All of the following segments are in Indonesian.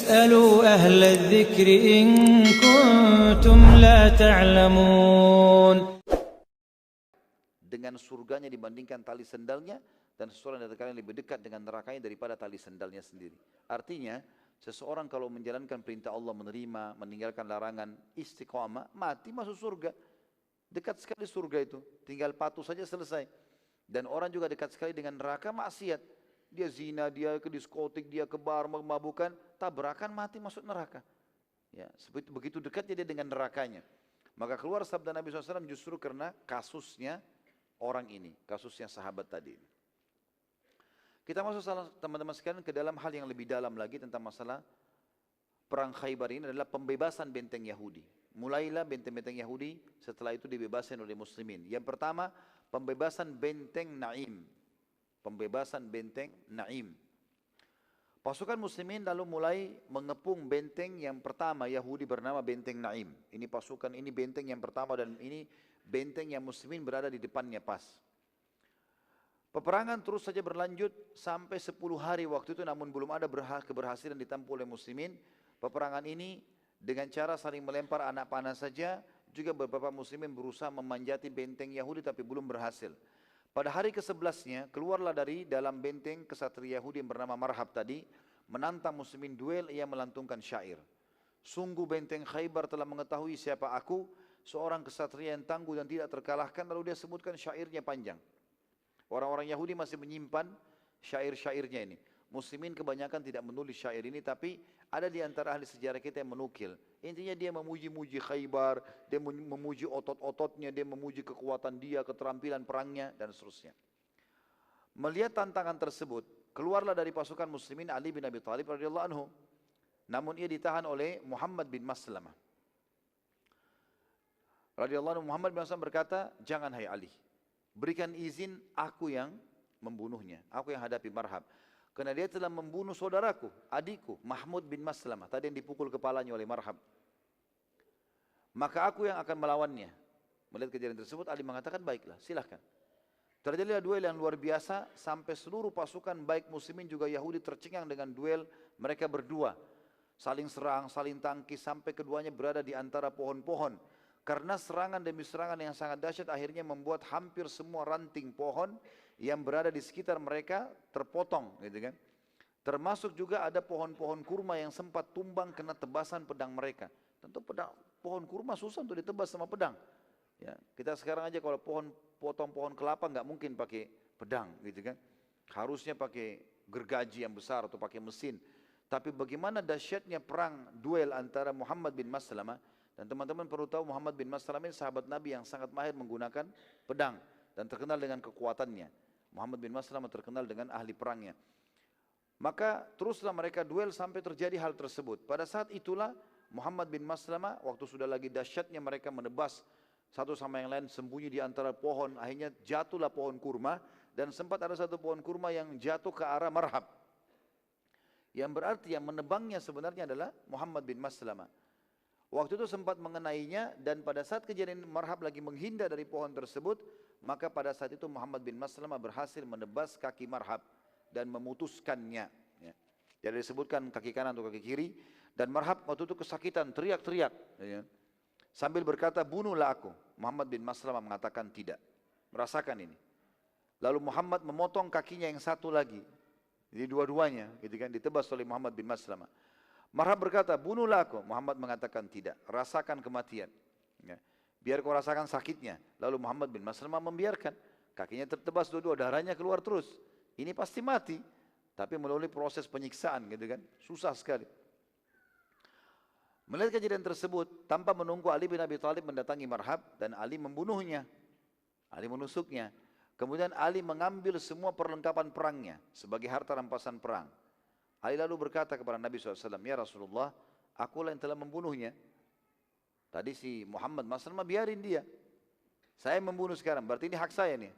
فاسألوا أهل الذكر إن كنتم لا تعلمون. Dengan surganya dibandingkan tali sendalnya, dan seseorang dari kalian lebih dekat dengan nerakanya daripada tali sendalnya sendiri. Artinya, seseorang kalau menjalankan perintah Allah, menerima, meninggalkan larangan, istiqamah, mati masuk surga. Dekat sekali surga itu, tinggal patuh saja selesai. Dan orang juga dekat sekali dengan neraka, maksiat. Dia zina, dia ke diskotik, dia ke bar, memabukan, tabrakan, mati masuk neraka. Ya, begitu dekatnya dia dengan nerakanya. Maka keluar sabda Nabi SAW justru karena kasusnya orang ini, kasusnya sahabat tadi. Kita masuk teman-teman sekalian ke dalam hal yang lebih dalam lagi tentang masalah perang Khaybar ini adalah pembebasan benteng Yahudi. Mulailah benteng-benteng Yahudi, setelah itu dibebaskan oleh muslimin. Yang pertama, pembebasan benteng Naim. Pembebasan benteng Naim. Pasukan muslimin lalu mulai mengepung benteng yang pertama Yahudi bernama benteng Naim. Ini pasukan, ini benteng yang pertama dan ini benteng yang muslimin berada di depannya pas. Peperangan terus saja berlanjut sampai 10 hari waktu itu, namun belum ada keberhasilan ditempuh oleh muslimin. Peperangan ini dengan cara saling melempar anak panah saja, juga beberapa muslimin berusaha memanjati benteng Yahudi tapi belum berhasil. Pada hari ke-11-nya keluarlah dari dalam benteng kesatria Yahudi yang bernama Marhab tadi, menantang muslimin duel, ia melantungkan syair. Sungguh benteng Khaybar telah mengetahui siapa aku, seorang kesatria yang tangguh dan tidak terkalahkan, lalu dia sebutkan syairnya panjang. Orang-orang Yahudi masih menyimpan syair-syairnya ini. Muslimin kebanyakan tidak menulis syair ini, tapi ada di antara ahli sejarah kita yang menukil. Intinya dia memuji-muji Khaybar, dia memuji otot-ototnya, dia memuji kekuatan dia, keterampilan perangnya, dan seterusnya. Melihat tantangan tersebut, keluarlah dari pasukan muslimin Ali bin Abi Thalib radhiyallahu anhu. Namun ia ditahan oleh Muhammad bin Maslamah. Radhiyallahu anhu, Muhammad bin Maslamah berkata, jangan hai Ali, berikan izin aku yang membunuhnya, aku yang hadapi Marhab. Karena dia telah membunuh saudaraku, adikku, Mahmud bin Maslamah, tadi yang dipukul kepalanya oleh Marhab. Maka aku yang akan melawannya. Melihat kejadian tersebut, Ali mengatakan, baiklah, silahkan. Terjadilah duel yang luar biasa, sampai seluruh pasukan baik muslimin juga Yahudi tercengang dengan duel mereka berdua. Saling serang, saling tangkis, sampai keduanya berada di antara pohon-pohon. Karena serangan demi serangan yang sangat dahsyat, akhirnya membuat hampir semua ranting pohon yang berada di sekitar mereka terpotong, gitu kan. Termasuk juga ada pohon-pohon kurma yang sempat tumbang kena tebasan pedang mereka. Tentu pohon kurma susah untuk ditebas sama pedang. Ya, kita sekarang aja kalau potong pohon kelapa nggak mungkin pakai pedang, gitu kan. Harusnya pakai gergaji yang besar atau pakai mesin. Tapi bagaimana dahsyatnya perang duel antara Muhammad bin Maslamah, dan teman-teman perlu tahu Muhammad bin Maslamah ini sahabat Nabi yang sangat mahir menggunakan pedang dan terkenal dengan kekuatannya. Muhammad bin Maslamah terkenal dengan ahli perangnya. Maka teruslah mereka duel sampai terjadi hal tersebut. Pada saat itulah Muhammad bin Maslamah, waktu sudah lagi dahsyatnya mereka menebas satu sama yang lain, sembunyi di antara pohon, akhirnya jatuhlah pohon kurma, dan sempat ada satu pohon kurma yang jatuh ke arah Marhab. Yang berarti yang menebangnya sebenarnya adalah Muhammad bin Maslamah. Waktu itu sempat mengenainya, dan pada saat kejadian Marhab lagi menghindar dari pohon tersebut, maka pada saat itu Muhammad bin Maslamah berhasil menebas kaki Marhab dan memutuskannya. Ya. Jadi disebutkan kaki kanan atau kaki kiri, dan Marhab waktu itu kesakitan, teriak-teriak. Ya. Sambil berkata, bunuhlah aku. Muhammad bin Maslamah mengatakan tidak. Merasakan ini. Lalu Muhammad memotong kakinya yang satu lagi. Jadi dua-duanya, gitu kan, ditebas oleh Muhammad bin Maslamah. Marhab berkata, bunuhlah aku. Muhammad mengatakan tidak, rasakan kematian. Ya. Biar kau rasakan sakitnya. Lalu Muhammad bin Maslamah membiarkan. Kakinya tertebas dua-dua, darahnya keluar terus. Ini pasti mati. Tapi melalui proses penyiksaan, gitu kan. Susah sekali. Melihat kejadian tersebut, tanpa menunggu Ali bin Abi Thalib mendatangi Marhab, dan Ali membunuhnya. Ali menusuknya. Kemudian Ali mengambil semua perlengkapan perangnya sebagai harta rampasan perang. Ali lalu berkata kepada Nabi SAW, ya Rasulullah, akulah yang telah membunuhnya. Tadi si Muhammad Maslamah biarin dia. Saya membunuh sekarang, berarti ini hak saya nih.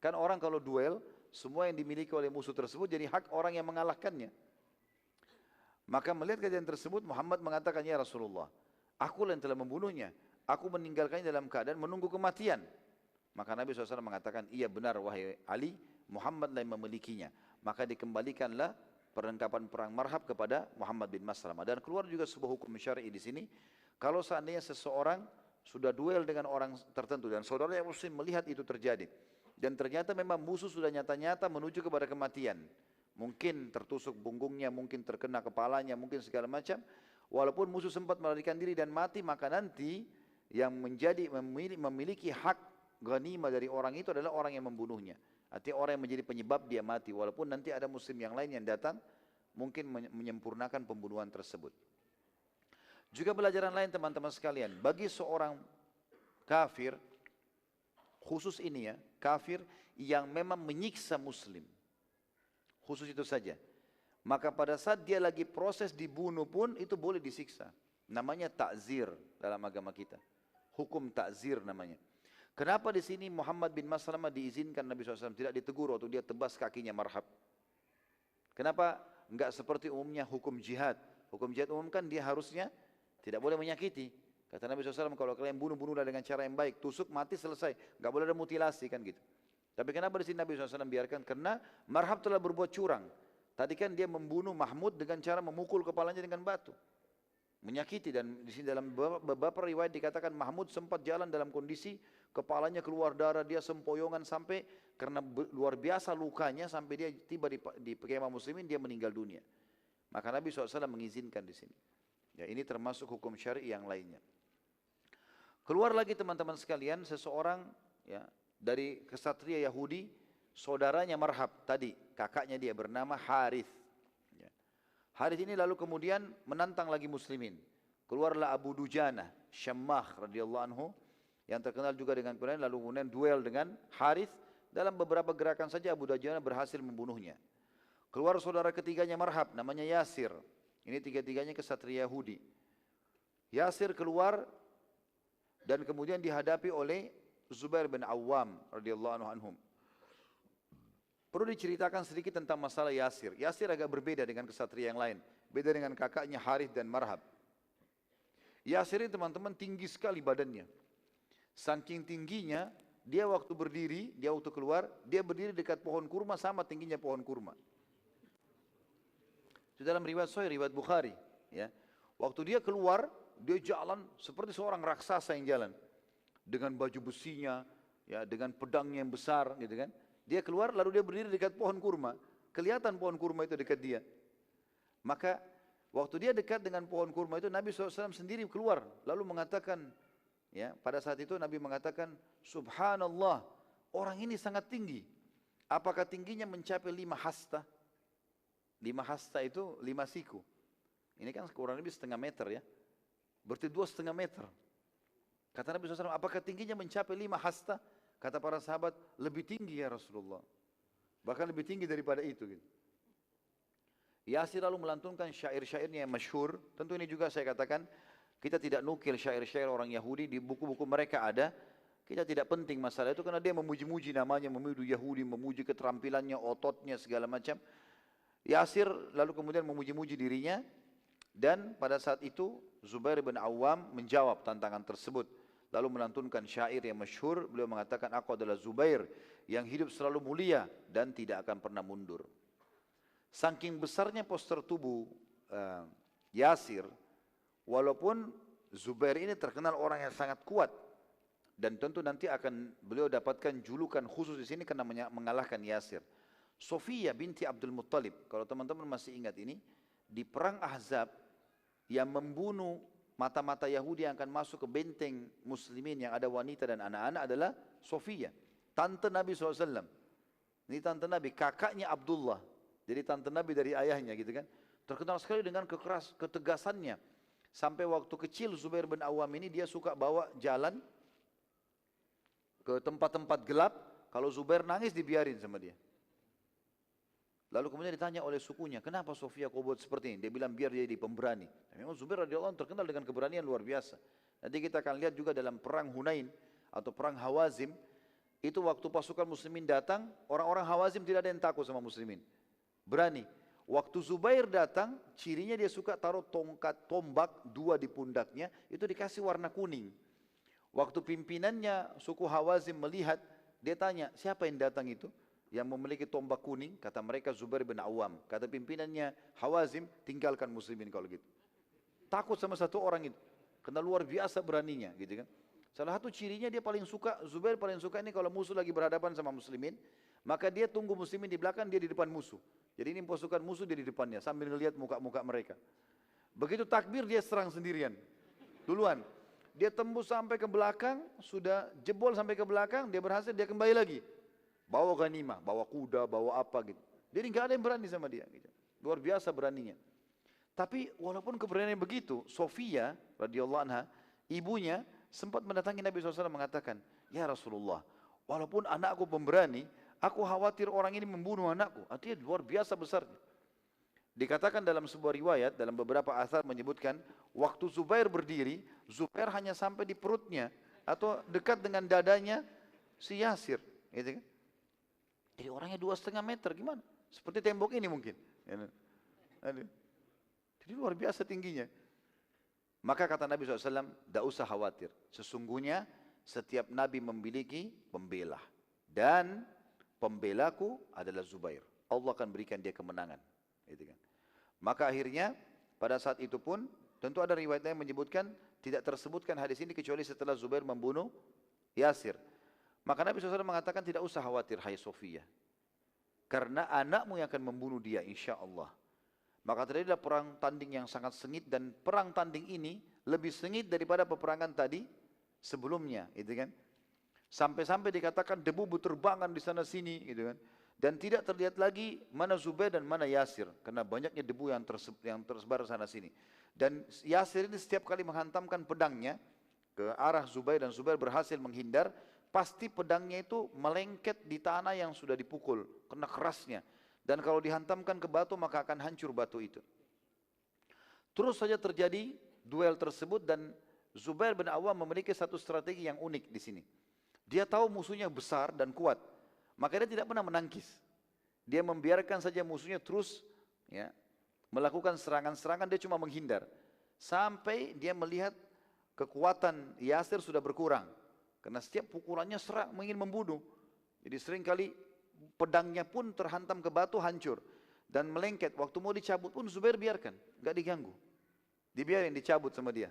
Kan orang kalau duel, semua yang dimiliki oleh musuh tersebut jadi hak orang yang mengalahkannya. Maka melihat kejadian tersebut, Muhammad mengatakan, ya Rasulullah, akulah yang telah membunuhnya. Aku meninggalkannya dalam keadaan menunggu kematian. Maka Nabi SAW mengatakan, iya benar wahai Ali, Muhammad lah yang memilikinya. Maka dikembalikanlah perlengkapan perang marhab kepada Muhammad bin Maslamah. Dan keluar juga sebuah hukum syar'i di sini. Kalau seandainya seseorang sudah duel dengan orang tertentu dan saudara yang muslim melihat itu terjadi, dan ternyata memang musuh sudah nyata-nyata menuju kepada kematian, mungkin tertusuk punggungnya, mungkin terkena kepalanya, mungkin segala macam, walaupun musuh sempat melarikan diri dan mati, maka nanti yang memiliki hak ghanimah dari orang itu adalah orang yang membunuhnya. Artinya orang yang menjadi penyebab dia mati, walaupun nanti ada muslim yang lain yang datang mungkin menyempurnakan pembunuhan tersebut. Juga pelajaran lain teman-teman sekalian, bagi seorang kafir, khusus ini ya, kafir yang memang menyiksa muslim, khusus itu saja, maka pada saat dia lagi proses dibunuh pun itu boleh disiksa. Namanya ta'zir dalam agama kita, hukum ta'zir namanya. Kenapa di sini Muhammad bin Maslamah diizinkan Nabi SAW, tidak ditegur waktu dia tebas kakinya marhab? Kenapa enggak seperti umumnya hukum jihad? Hukum jihad umum kan dia harusnya tidak boleh menyakiti. Kata Nabi SAW, kalau kalian bunuh-bunuhlah dengan cara yang baik, tusuk mati selesai, enggak boleh ada mutilasi kan gitu. Tapi kenapa di sini Nabi SAW biarkan? Karena marhab telah berbuat curang. Tadi kan dia membunuh Mahmud dengan cara memukul kepalanya dengan batu, menyakiti. Dan di sini dalam beberapa riwayat dikatakan Mahmud sempat jalan dalam kondisi kepalanya keluar darah, dia sempoyongan sampai karena luar biasa lukanya sampai dia tiba di kemah muslimin, dia meninggal dunia. Maka Nabi SAW mengizinkan di sini. Ya, ini termasuk hukum syar'i yang lainnya. Keluar lagi teman-teman sekalian, seseorang ya dari kesatria Yahudi, saudaranya marhab tadi, kakaknya dia bernama Harith. Ya. Harith ini lalu kemudian menantang lagi muslimin. Keluarlah Abu Dujana, Syammah radhiyallahu anhu, yang terkenal juga dengan kemudian lalu kemudian duel dengan Harith. Dalam beberapa gerakan saja Abu Dujana berhasil membunuhnya. Keluar saudara ketiganya marhab, namanya Yasir. Ini tiga-tiganya kesatria Yahudi. Yasir keluar dan kemudian dihadapi oleh Zubair bin Awam radhiyallahu anhum. Perlu diceritakan sedikit tentang masalah Yasir. Yasir agak berbeda dengan kesatria yang lain. Beda dengan kakaknya Harith dan Marhab. Yasir ini teman-teman tinggi sekali badannya. Saking tingginya, dia waktu berdiri, dia waktu keluar, dia berdiri dekat pohon kurma sama tingginya pohon kurma. Itu dalam riwayat Sahih, riwayat Bukhari. Ya. Waktu dia keluar, dia jalan seperti seorang raksasa yang jalan. Dengan baju besinya, ya, dengan pedangnya yang besar, gitu kan. Dia keluar lalu dia berdiri dekat pohon kurma. Kelihatan pohon kurma itu dekat dia. Maka waktu dia dekat dengan pohon kurma itu Nabi SAW sendiri keluar. Lalu mengatakan, ya, pada saat itu Nabi mengatakan, Subhanallah, orang ini sangat tinggi. Apakah tingginya mencapai 5 hasta? 5 hasta itu 5 siku. Ini kan kurang lebih setengah meter ya. Berarti 2,5 meter. Kata Nabi SAW, apakah tingginya mencapai 5 hasta? Kata para sahabat, lebih tinggi ya Rasulullah. Bahkan lebih tinggi daripada itu. Gitu. Yasir lalu melantunkan syair-syairnya yang masyhur. Tentu ini juga saya katakan, kita tidak nukil syair-syair orang Yahudi, di buku-buku mereka ada. Kita tidak penting masalah itu karena dia memuji-muji namanya, memuji Yahudi, memuji keterampilannya, ototnya, segala macam. Yasir lalu kemudian memuji-muji dirinya. Dan pada saat itu Zubair bin Awam menjawab tantangan tersebut. Lalu melantunkan syair yang masyhur. Beliau mengatakan, aku adalah Zubair yang hidup selalu mulia dan tidak akan pernah mundur. Saking besarnya postur tubuh Yasir, walaupun Zubair ini terkenal orang yang sangat kuat. Dan tentu nanti akan beliau dapatkan julukan khusus di sini karena mengalahkan Yasir. Sofia binti Abdul Muttalib, kalau teman-teman masih ingat ini, di perang Ahzab yang membunuh mata-mata Yahudi yang akan masuk ke benteng muslimin yang ada wanita dan anak-anak adalah Sofia, tante Nabi SAW. Ini tante Nabi, kakaknya Abdullah. Jadi tante Nabi dari ayahnya gitu kan. Terkenal sekali dengan ketegasannya. Sampai waktu kecil Zubair bin Awam ini dia suka bawa jalan ke tempat-tempat gelap. Kalau Zubair nangis dibiarin sama dia. Lalu kemudian ditanya oleh sukunya, kenapa Sofia kau buat seperti ini? Dia bilang biar dia jadi pemberani. Dan memang Zubair radhiyallahu anhu terkenal dengan keberanian luar biasa. Nanti kita akan lihat juga dalam perang Hunain atau perang Hawazim. Itu waktu pasukan muslimin datang, orang-orang Hawazim tidak ada yang takut sama muslimin. Berani. Waktu Zubair datang, cirinya dia suka taruh tombak 2 di pundaknya, itu dikasih warna kuning. Waktu pimpinannya suku Hawazim melihat, dia tanya, siapa yang datang itu? yang memiliki tombak kuning, kata mereka Zubair bin Awam. Kata pimpinannya Hawazim, tinggalkan muslimin kalau gitu. Takut sama satu orang itu, karena luar biasa beraninya, gitu kan. Salah satu cirinya dia paling suka, Zubair paling suka ini kalau musuh lagi berhadapan sama muslimin, maka dia tunggu muslimin di belakang, dia di depan musuh. Jadi ini pasukan musuh, dia di depannya sambil melihat muka-muka mereka. Begitu takbir dia serang sendirian, duluan. Dia tembus sampai ke belakang, sudah jebol sampai ke belakang, dia berhasil, dia kembali lagi. Bawa ghanimah, bawa kuda, bawa apa gitu. Jadi nggak ada yang berani sama dia. Gitu. Luar biasa beraninya. Tapi walaupun keberanian begitu, Sofia radhiyallahu anha, ibunya sempat mendatangi Nabi SAW mengatakan, ya Rasulullah, walaupun anakku pemberani, aku khawatir orang ini membunuh anakku. Artinya luar biasa besarnya. Dikatakan dalam sebuah riwayat, dalam beberapa asar menyebutkan, waktu Zubair berdiri, Zubair hanya sampai di perutnya, atau dekat dengan dadanya si Yasir. Gitu kan? Jadi orangnya 2,5 meter, gimana? Seperti tembok ini mungkin. Jadi luar biasa tingginya. Maka kata Nabi SAW, tidak usah khawatir. Sesungguhnya setiap Nabi memiliki pembela. Dan pembelaku adalah Zubair. Allah akan berikan dia kemenangan. Gitu kan. Maka akhirnya pada saat itu pun, tentu ada riwayat yang menyebutkan, tidak tersebutkan hadis ini kecuali setelah Zubair membunuh Yasir. Maka Nabi SAW mengatakan tidak usah khawatir hai Sofia. Karena anakmu yang akan membunuh dia insya Allah. Maka terjadilah perang tanding yang sangat sengit dan perang tanding ini lebih sengit daripada peperangan tadi sebelumnya, gitu kan? Sampai-sampai dikatakan debu berterbangan di sana sini, gitu kan? Dan tidak terlihat lagi mana Zubair dan mana Yasir karena banyaknya debu yang tersebar sana sini. Dan Yasir ini setiap kali menghantamkan pedangnya ke arah Zubair dan Zubair berhasil menghindar, pasti pedangnya itu melengket di tanah yang sudah dipukul karena kerasnya. Dan kalau dihantamkan ke batu maka akan hancur batu itu. Terus saja terjadi duel tersebut dan Zubair bin Awam memiliki satu strategi yang unik di sini. Dia tahu musuhnya besar dan kuat, maka dia tidak pernah menangkis. Dia membiarkan saja musuhnya terus ya, melakukan serangan-serangan, dia cuma menghindar. Sampai dia melihat kekuatan Yasir sudah berkurang. Karena setiap pukulannya serang, ingin membunuh. Jadi seringkali pedangnya pun terhantam ke batu, hancur. Dan melengket, waktu mau dicabut pun Zubair biarkan, gak diganggu. Dibiarin, dicabut sama dia.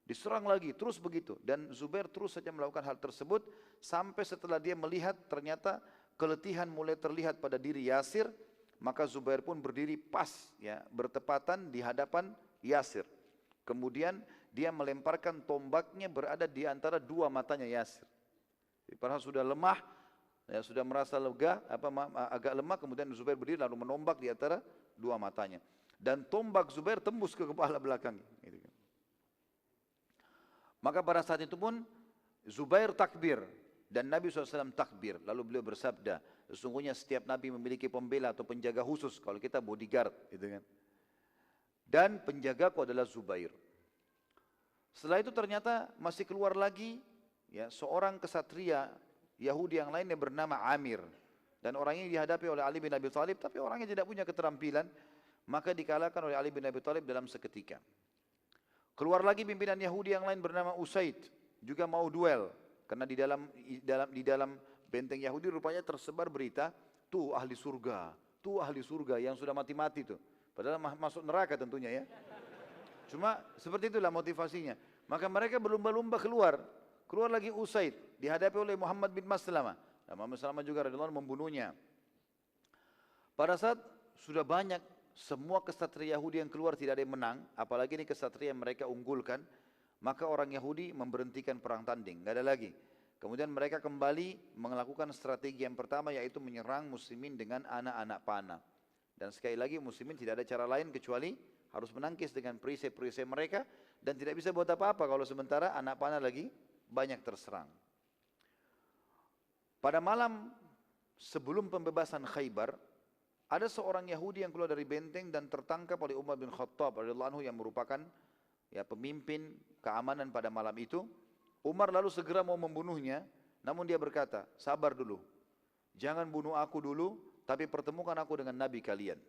Diserang lagi, terus begitu. Dan Zubair terus saja melakukan hal tersebut, sampai setelah dia melihat ternyata keletihan mulai terlihat pada diri Yasir, maka Zubair pun berdiri pas, ya, bertepatan di hadapan Yasir. Kemudian dia melemparkan tombaknya berada di antara dua matanya Yasir. Padahal sudah lemah, ya, sudah merasa lega, agak lemah, kemudian Zubair berdiri lalu menombak di antara dua matanya. Dan tombak Zubair tembus ke kepala belakangnya. Maka pada saat itu pun Zubair takbir dan Nabi SAW takbir. Lalu beliau bersabda, sesungguhnya setiap Nabi memiliki pembela atau penjaga khusus, kalau kita bodyguard, gitu kan. Dan penjagaku adalah Zubair. Setelah itu ternyata masih keluar lagi ya, seorang kesatria Yahudi yang lain yang bernama Amir. Dan orang ini dihadapi oleh Ali bin Abi Thalib, tapi orangnya tidak punya keterampilan, maka dikalahkan oleh Ali bin Abi Thalib dalam seketika. Keluar lagi pimpinan Yahudi yang lain bernama Usaid, juga mau duel. Karena di dalam benteng Yahudi rupanya tersebar berita, tuh ahli surga yang sudah mati-mati tuh. Padahal masuk neraka tentunya ya. Cuma seperti itulah motivasinya. Maka mereka berlumba-lumba keluar. Keluar lagi Usaid, dihadapi oleh Muhammad bin Maslamah. Nah, Muhammad bin Maslamah juga radhiyallahu anhu membunuhnya. Pada saat sudah banyak, semua kesatria Yahudi yang keluar tidak ada yang menang, apalagi ini kesatria yang mereka unggulkan, maka orang Yahudi memberhentikan perang tanding, nggak ada lagi. Kemudian mereka kembali melakukan strategi yang pertama, yaitu menyerang muslimin dengan anak-anak panah. Dan sekali lagi muslimin tidak ada cara lain kecuali harus menangkis dengan perisai-perisai mereka, dan tidak bisa buat apa-apa kalau sementara anak panah lagi banyak terserang. Pada malam sebelum pembebasan Khaybar, ada seorang Yahudi yang keluar dari benteng dan tertangkap oleh Umar bin Khattab radhiyallahu anhu yang merupakan ya, pemimpin keamanan pada malam itu. Umar lalu segera mau membunuhnya, namun dia berkata, sabar dulu, jangan bunuh aku dulu, tapi pertemukan aku dengan Nabi kalian.